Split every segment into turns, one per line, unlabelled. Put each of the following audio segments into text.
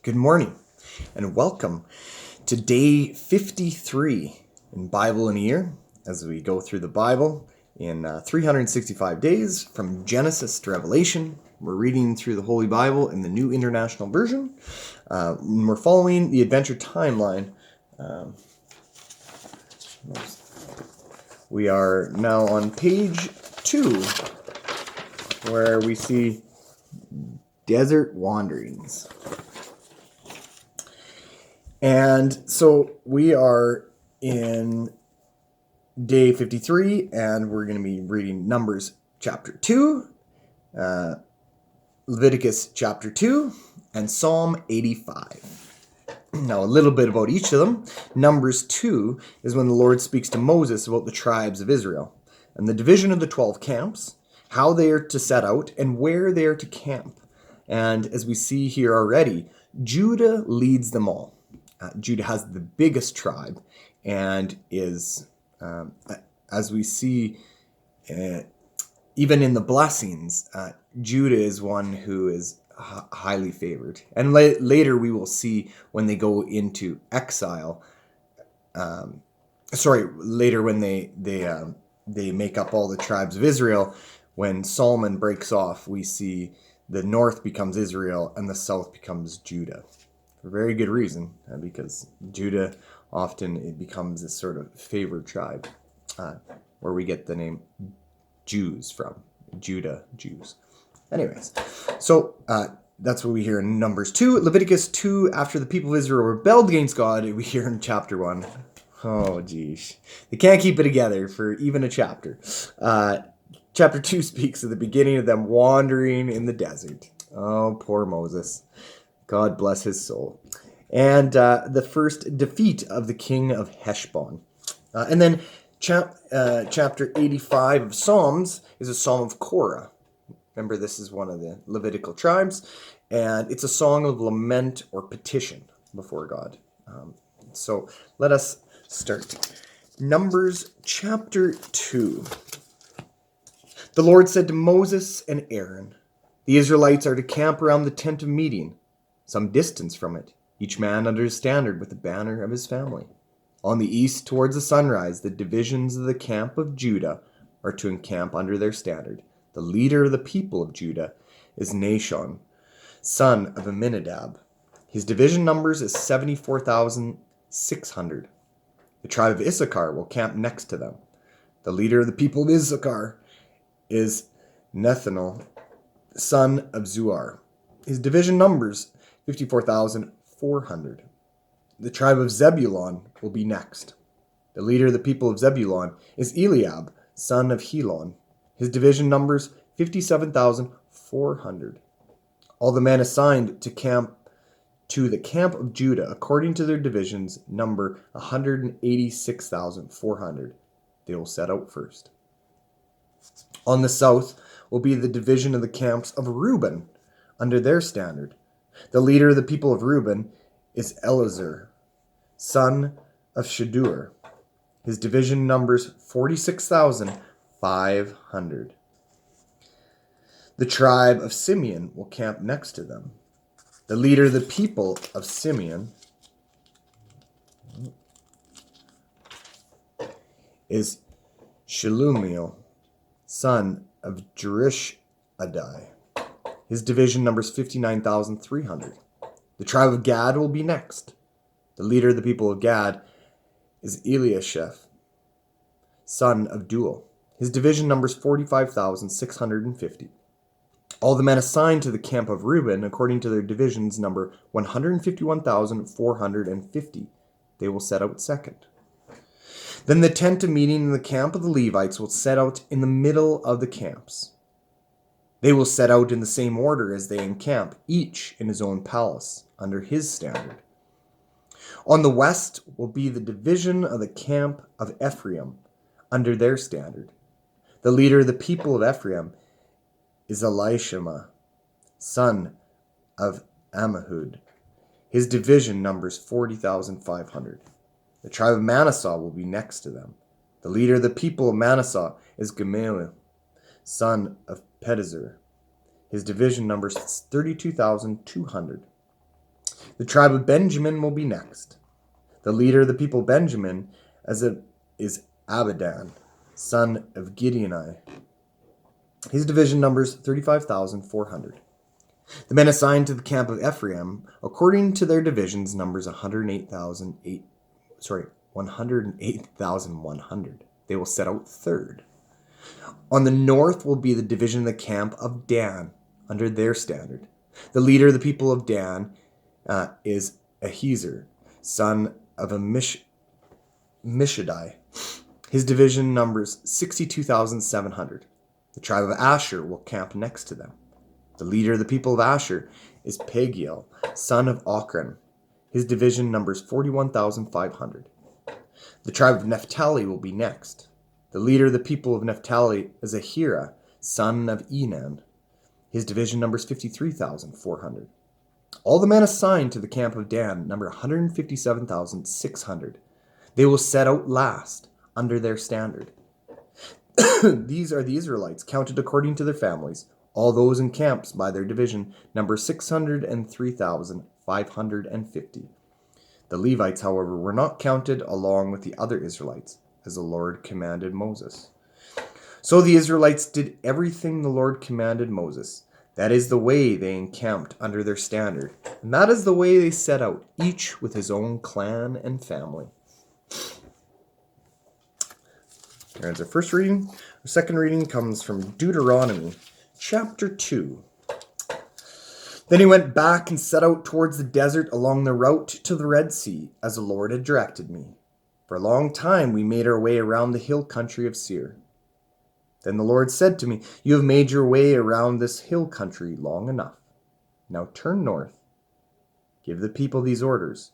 Good morning and welcome to day 53 in Bible in a Year as we go through the Bible in 365 days from Genesis to Revelation. We're reading through the Holy Bible in the New International Version. We're following the adventure timeline. We are now on page 2 where we see desert wanderings. And so we are in day 53, and we're going to be reading Numbers chapter 2, Leviticus chapter 2, and Psalm 85. Now, a little bit about each of them. Numbers 2 is when the Lord speaks to Moses about the tribes of Israel, and the division of the 12 camps, how they are to set out, and where they are to camp. And as we see here already, Judah leads them all. Judah has the biggest tribe and is, as we see, even in the blessings, Judah is one who is highly favored. And later we will see when they go into exile, later when they make up all the tribes of Israel, when Solomon breaks off, we see the north becomes Israel and the south becomes Judah. For very good reason, because Judah often it becomes this sort of favored tribe, where we get the name Jews from. Judah, Jews. Anyways, so that's what we hear in Numbers 2. Leviticus 2, after the people of Israel rebelled against God, we hear in chapter 1. Oh, geez. They can't keep it together for even a chapter. Chapter 2 speaks of the beginning of them wandering in the desert. Oh, poor Moses. God bless his soul. And the first defeat of the king of Heshbon. And then chapter 85 of Psalms is a psalm of Korah. Remember, this is one of the Levitical tribes. And it's a song of lament or petition before God. So let us start. Numbers chapter 2. The Lord said to Moses and Aaron, "The Israelites are to camp around the tent of meeting, some distance from it, each man under his standard with the banner of his family. On the east, towards the sunrise, the divisions of the camp of Judah are to encamp under their standard. The leader of the people of Judah is Nahshon, son of Amminadab. His division numbers is 74,600. The tribe of Issachar will camp next to them. The leader of the people of Issachar is Nethanel, son of Zuar. His division numbers 54,400. The tribe of Zebulun will be next. The leader of the people of Zebulun is Eliab, son of Helon. His division numbers 57,400. All the men assigned to the camp of Judah, according to their divisions, number 186,400. They will set out first. On the south will be the division of the camps of Reuben, under their standard. The leader of the people of Reuben is Elazar, son of Shadur. His division numbers 46,500. The tribe of Simeon will camp next to them. The leader of the people of Simeon is Shelumiel, son of Jerishadai. His division numbers 59,300. The tribe of Gad will be next. The leader of the people of Gad is Eliashaph, son of Duel. His division numbers 45,650. All the men assigned to the camp of Reuben, according to their divisions, number 151,450. They will set out second. Then the tent of meeting in the camp of the Levites will set out in the middle of the camps. They will set out in the same order as they encamp, each in his own palace, under his standard. On the west will be the division of the camp of Ephraim, under their standard. The leader of the people of Ephraim is Elishama, son of Ammihud. His division numbers 40,500. The tribe of Manasseh will be next to them. The leader of the people of Manasseh is Gamaliel, son of Pedazur. His division numbers 32,200. The tribe of Benjamin will be next. The leader of the people of Benjamin is Abidan, son of Gideoni. His division numbers 35,400. The men assigned to the camp of Ephraim, according to their divisions, numbers 108,100. They will set out third. On the north will be the division of the camp of Dan, under their standard. The leader of the people of Dan is Ahiezer, son of Ammishaddai. His division numbers 62,700. The tribe of Asher will camp next to them. The leader of the people of Asher is Pagiel, son of Ochran. His division numbers 41,500. The tribe of Naphtali will be next. The leader of the people of Naphtali is Ahira, son of Enan. His division numbers 53,400. All the men assigned to the camp of Dan number 157,600. They will set out last under their standard. These are the Israelites, counted according to their families. All those in camps by their division number 603,550. The Levites, however, were not counted along with the other Israelites, as the Lord commanded Moses. So the Israelites did everything the Lord commanded Moses. That is the way they encamped under their standard, and that is the way they set out, each with his own clan and family. There's our first reading. Our second reading comes from Deuteronomy Chapter 2. Then he went back and set out towards the desert along the route to the Red Sea, as the Lord had directed me. For a long time we made our way around the hill country of Seir. Then the Lord said to me, "You have made your way around this hill country long enough. Now turn north. Give the people these orders.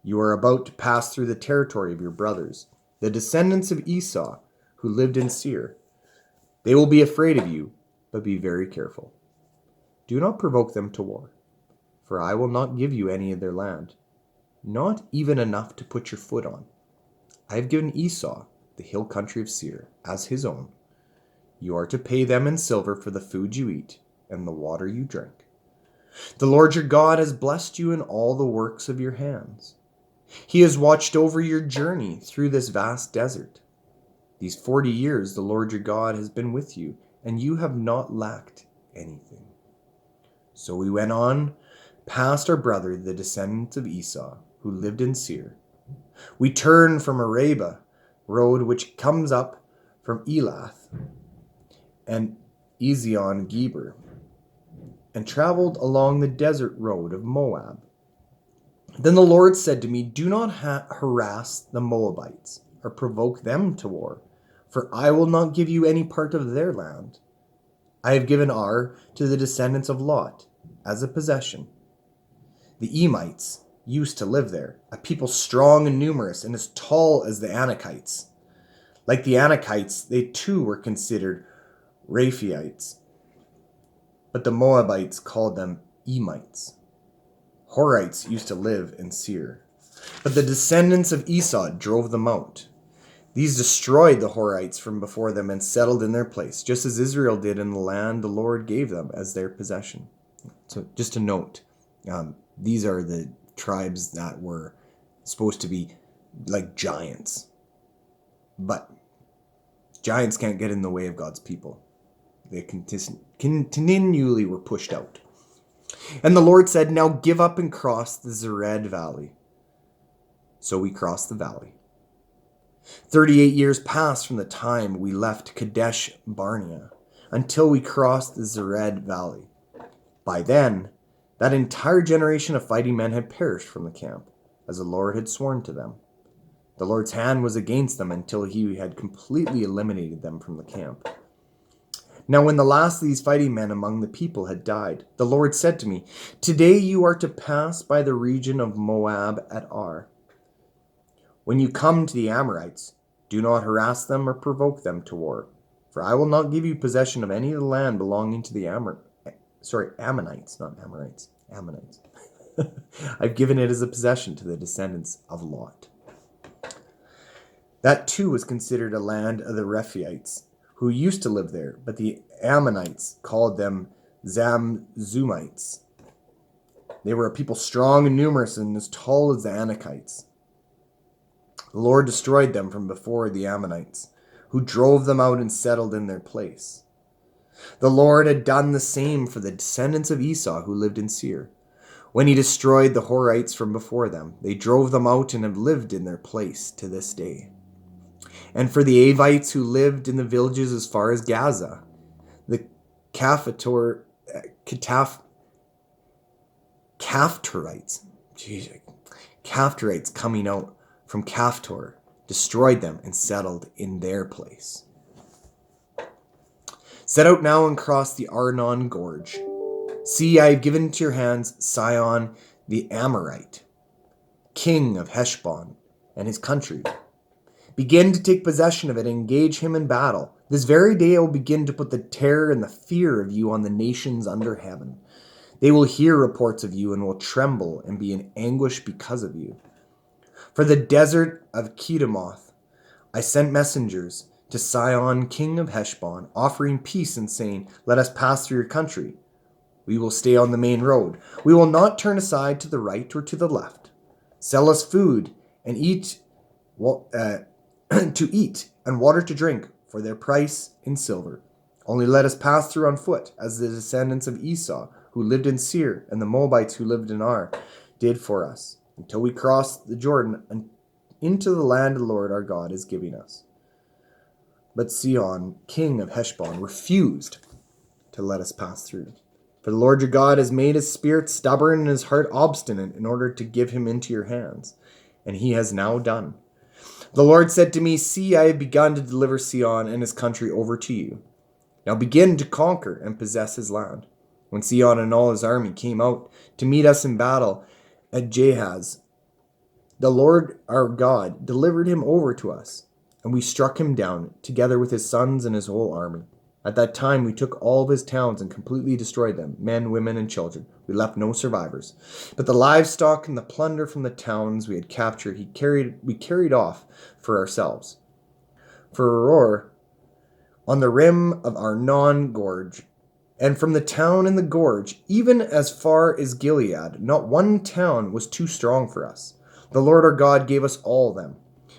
You are about to pass through the territory of your brothers, the descendants of Esau, who lived in Seir. They will be afraid of you, but be very careful. Do not provoke them to war, for I will not give you any of their land, not even enough to put your foot on. I have given Esau the hill country of Seir as his own. You are to pay them in silver for the food you eat and the water you drink. The Lord your God has blessed you in all the works of your hands. He has watched over your journey through this vast desert. These 40 years the Lord your God has been with you, and you have not lacked anything." So we went on past our brother, the descendants of Esau, who lived in Seir. We turned from Arabah road, which comes up from Elath and Ezion Geber, and traveled along the desert road of Moab. Then the Lord said to me, "Do not harass the Moabites or provoke them to war, for I will not give you any part of their land. I have given Ar to the descendants of Lot as a possession. The Emites used to live there, a people strong and numerous and as tall as the Anakites. Like the Anakites, they too were considered Rephaites, but the Moabites called them Emites. Horites used to live in Seir, but the descendants of Esau drove them out. These destroyed the Horites from before them and settled in their place, just as Israel did in the land the Lord gave them as their possession." So just to note, these are the tribes that were supposed to be like giants. But giants can't get in the way of God's people. They continually were pushed out. And the Lord said, "Now give up and cross the Zered Valley." So we crossed the valley. 38 years passed from the time we left Kadesh Barnea until we crossed the Zered Valley. By then, that entire generation of fighting men had perished from the camp, as the Lord had sworn to them. The Lord's hand was against them until he had completely eliminated them from the camp. Now when the last of these fighting men among the people had died, the Lord said to me, "Today you are to pass by the region of Moab at Ar. When you come to the Amorites, do not harass them or provoke them to war, for I will not give you possession of any of the land belonging to the Ammonites, not Amorites, Ammonites. I've given it as a possession to the descendants of Lot. That too was considered a land of the Rephaites, who used to live there, but the Ammonites called them Zamzumites. They were a people strong and numerous and as tall as the Anakites. The Lord destroyed them from before the Ammonites, who drove them out and settled in their place. The Lord had done the same for the descendants of Esau who lived in Seir. When he destroyed the Horites from before them, they drove them out and have lived in their place to this day. And for the Avites who lived in the villages as far as Gaza, the Caphtorites, Caphtorites coming out from Caphtor, destroyed them and settled in their place. Set out now and cross the Arnon Gorge. See, I have given into your hands Sihon the Amorite, king of Heshbon, and his country. Begin to take possession of it and engage him in battle. This very day I will begin to put the terror and the fear of you on the nations under heaven. They will hear reports of you and will tremble and be in anguish because of you. For the desert of Kedemoth, I sent messengers to Sihon, king of Heshbon, offering peace and saying, let us pass through your country. We will stay on the main road. We will not turn aside to the right or to the left. Sell us food and to eat and water to drink for their price in silver. Only let us pass through on foot, as the descendants of Esau, who lived in Seir, and the Moabites who lived in Ar, did for us, until we cross the Jordan and into the land the Lord our God is giving us. But Sihon, king of Heshbon, refused to let us pass through. For the Lord your God has made his spirit stubborn and his heart obstinate in order to give him into your hands, and he has now done. The Lord said to me, see, I have begun to deliver Sihon and his country over to you. Now begin to conquer and possess his land. When Sihon and all his army came out to meet us in battle at Jahaz, the Lord our God delivered him over to us, and we struck him down, together with his sons and his whole army. At that time we took all of his towns and completely destroyed them, men, women, and children. We left no survivors. But the livestock and the plunder from the towns we had captured we carried off for ourselves. For Auror, on the rim of Arnon Gorge, and from the town in the gorge, even as far as Gilead, not one town was too strong for us. The Lord our God gave us all them.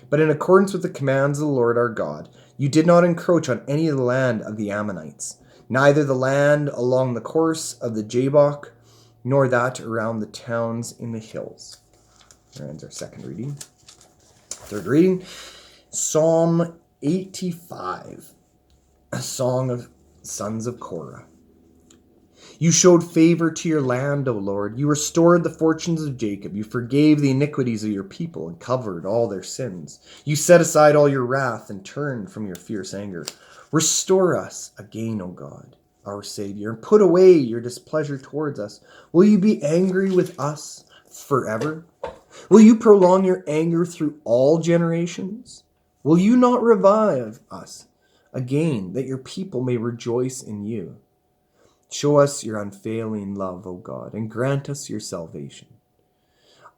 But in accordance with the commands of the Lord our God, you did not encroach on any of the land of the Ammonites, neither the land along the course of the Jabbok, nor that around the towns in the hills. There ends our second reading. Third reading, Psalm 85, a song of sons of Korah. You showed favor to your land, O Lord. You restored the fortunes of Jacob. You forgave the iniquities of your people and covered all their sins. You set aside all your wrath and turned from your fierce anger. Restore us again, O God, our Savior, and put away your displeasure towards us. Will you be angry with us forever? Will you prolong your anger through all generations? Will you not revive us again, that your people may rejoice in you? Show us your unfailing love, O God, and grant us your salvation.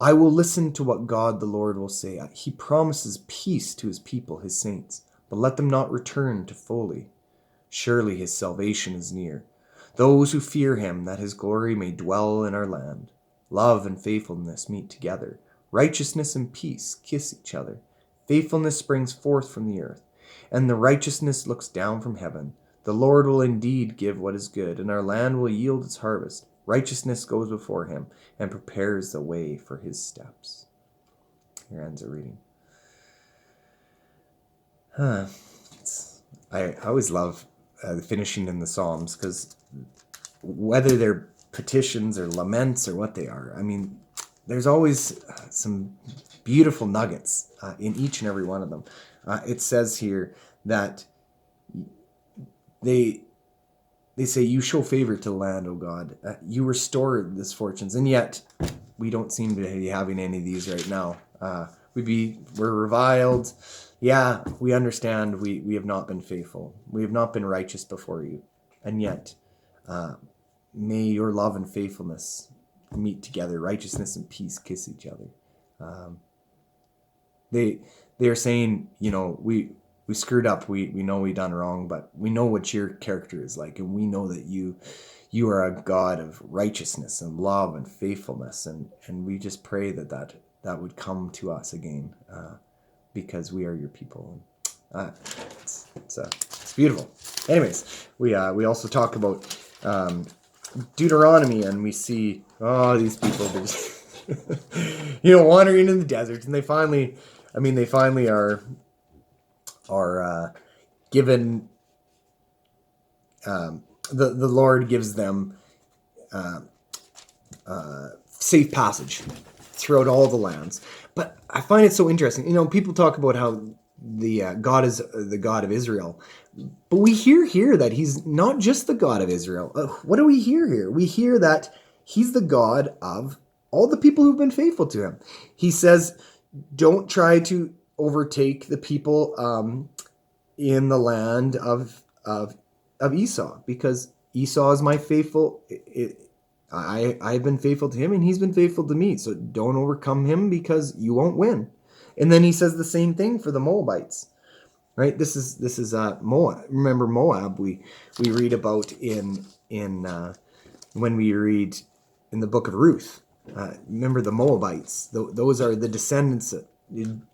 I will listen to what God the Lord will say. He promises peace to his people, his saints, but let them not return to folly. Surely his salvation is near. Those who fear him, that his glory may dwell in our land. Love and faithfulness meet together. Righteousness and peace kiss each other. Faithfulness springs forth from the earth, and the righteousness looks down from heaven. The Lord will indeed give what is good, and our land will yield its harvest. Righteousness goes before him and prepares the way for his steps. Here ends the reading. I always love finishing in the Psalms, because whether they're petitions or laments or what they are, I mean, there's always some beautiful nuggets in each and every one of them. It says here that they say, you show favor to the land, O God. You restore this fortunes. And yet, we don't seem to be having any of these right now. We're reviled. Yeah, we understand we have not been faithful. We have not been righteous before you. And yet, may your love and faithfulness meet together. Righteousness and peace kiss each other. They are saying, we we screwed up. We know we done wrong, but we know what your character is like, and we know that you are a God of righteousness and love and faithfulness, and we just pray that would come to us again, because we are your people. It's beautiful. Anyways, we also talk about Deuteronomy, and we see these people wandering in the desert, and they finally are given, the Lord gives them safe passage throughout all the lands. But I find it so interesting. People talk about how the God is the God of Israel, but we hear here that he's not just the God of Israel. What do we hear here? We hear that he's the God of all the people who've been faithful to him. He says, don't try to overtake the people in the land of Esau, because Esau is my faithful. I've been faithful to him, and he's been faithful to me. So don't overcome him, because you won't win. And then he says the same thing for the Moabites, right? This is Moab. Remember Moab? We read about in when we read in the book of Ruth. Remember the Moabites? Those are the descendants.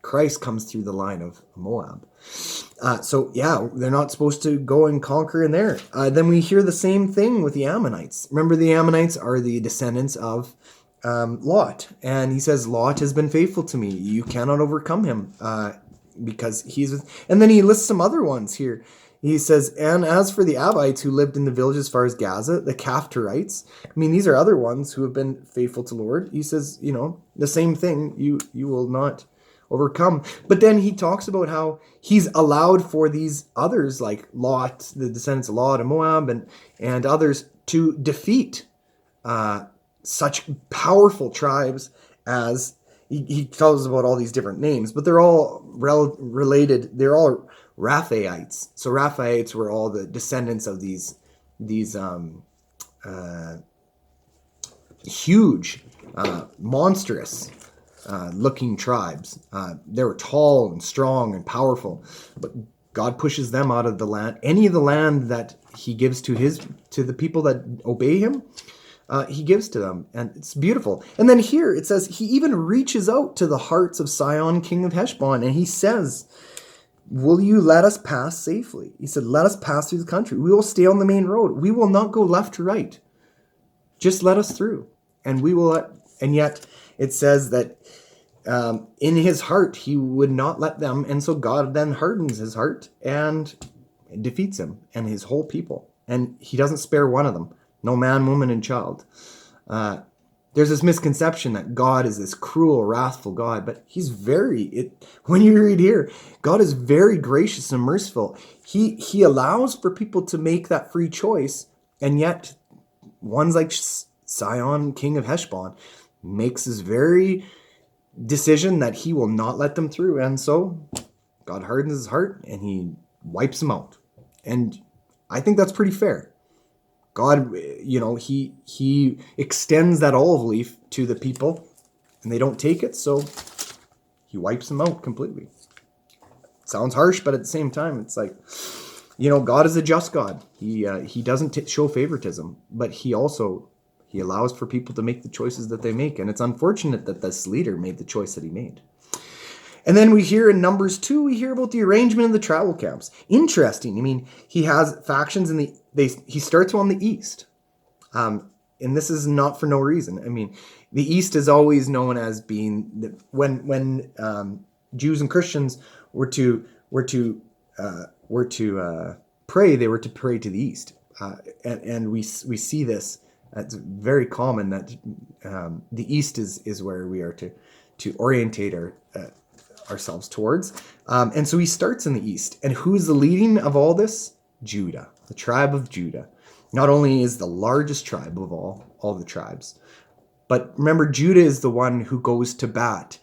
Christ comes through the line of Moab. So they're not supposed to go and conquer in there. Then we hear the same thing with the Ammonites. Remember, the Ammonites are the descendants of Lot. And he says, Lot has been faithful to me. You cannot overcome him because he's... And then he lists some other ones here. He says, and as for the Abites who lived in the village as far as Gaza, the Caphtorites, these are other ones who have been faithful to the Lord. He says, the same thing, you will not overcome. But then he talks about how he's allowed for these others, like Lot, the descendants of Lot and Moab, and others, to defeat such powerful tribes as... He tells us about all these different names, but they're all related. They're all Raphaites. So Raphaites were all the descendants of these huge, monstrous looking tribes. They were tall and strong and powerful, but God pushes them out of the land. Any of the land that he gives to the people that obey him, he gives to them, and it's beautiful. And then here it says he even reaches out to the hearts of Sihon, king of Heshbon, and he says, will you let us pass safely? He said, let us pass through the country. We will stay on the main road. We will not go left to right. Just let us through. And we will and yet it says that in his heart he would not let them, and so God then hardens his heart and defeats him and his whole people. And he doesn't spare one of them. No man, woman, and child. There's this misconception that God is this cruel, wrathful God, but he's when you read here, God is very gracious and merciful. He allows for people to make that free choice, and yet ones like Sihon, king of Heshbon, makes this very decision that he will not let them through, and so God hardens his heart and he wipes them out. And I think that's pretty fair. God, he extends that olive leaf to the people, and they don't take it, so he wipes them out completely. Sounds harsh, but at the same time, it's like, God is a just God. He doesn't show favoritism, but he allows for people to make the choices that they make, and it's unfortunate that this leader made the choice that he made. And then we hear in Numbers 2, we hear about the arrangement of the travel camps. Interesting. He has factions he starts on the east. And this is not for no reason. The east is always known as being when Jews and Christians were to pray, they were to pray to the east. And we see this. It's very common that the east is where we are to orientate ourselves towards. And so he starts in the east. And who's the leading of all this? Judah, the tribe of Judah. Not only is the largest tribe of all the tribes, but remember, Judah is the one who goes to bat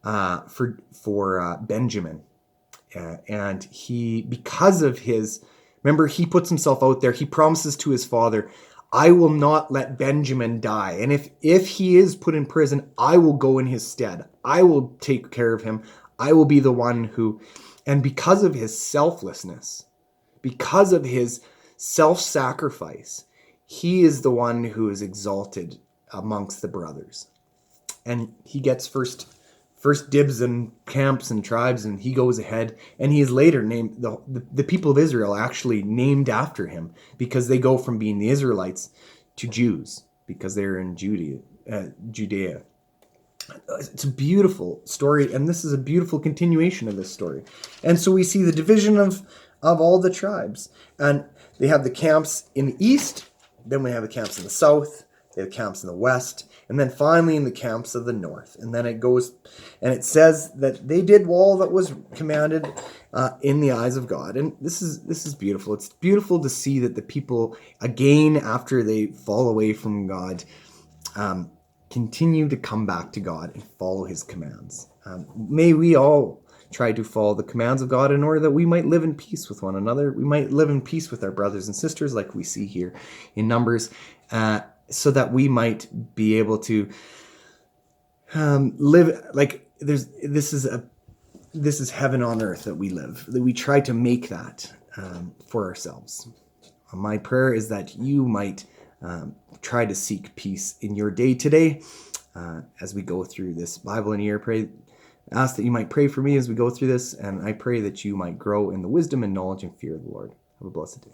for Benjamin. And because of remember, he puts himself out there. He promises to his father, I will not let Benjamin die. And if he is put in prison, I will go in his stead. I will take care of him. I will be the one who... And because of his selflessness, because of his self-sacrifice, he is the one who is exalted amongst the brothers. And he gets first dibs and camps and tribes, and he goes ahead, and he is later named, the people of Israel actually named after him, because they go from being the Israelites to Jews, because they're in Judea. It's a beautiful story, and this is a beautiful continuation of this story. And so we see the division of all the tribes, and they have the camps in the east, then we have the camps in the south, they have the camps in the west, and then finally in the camps of the north. And then it goes, and it says that they did all that was commanded in the eyes of God. And this is beautiful. It's beautiful to see that the people, again, after they fall away from God, continue to come back to God and follow his commands. May we all try to follow the commands of God in order that we might live in peace with one another. We might live in peace with our brothers and sisters, like we see here in Numbers, so that we might be able to live like this is heaven on earth that we live, that we try to make that for ourselves. My prayer is that you might try to seek peace in your day today as we go through this Bible in a year. Ask that you might pray for me as we go through this, and I pray that you might grow in the wisdom and knowledge and fear of the Lord. Have a blessed day.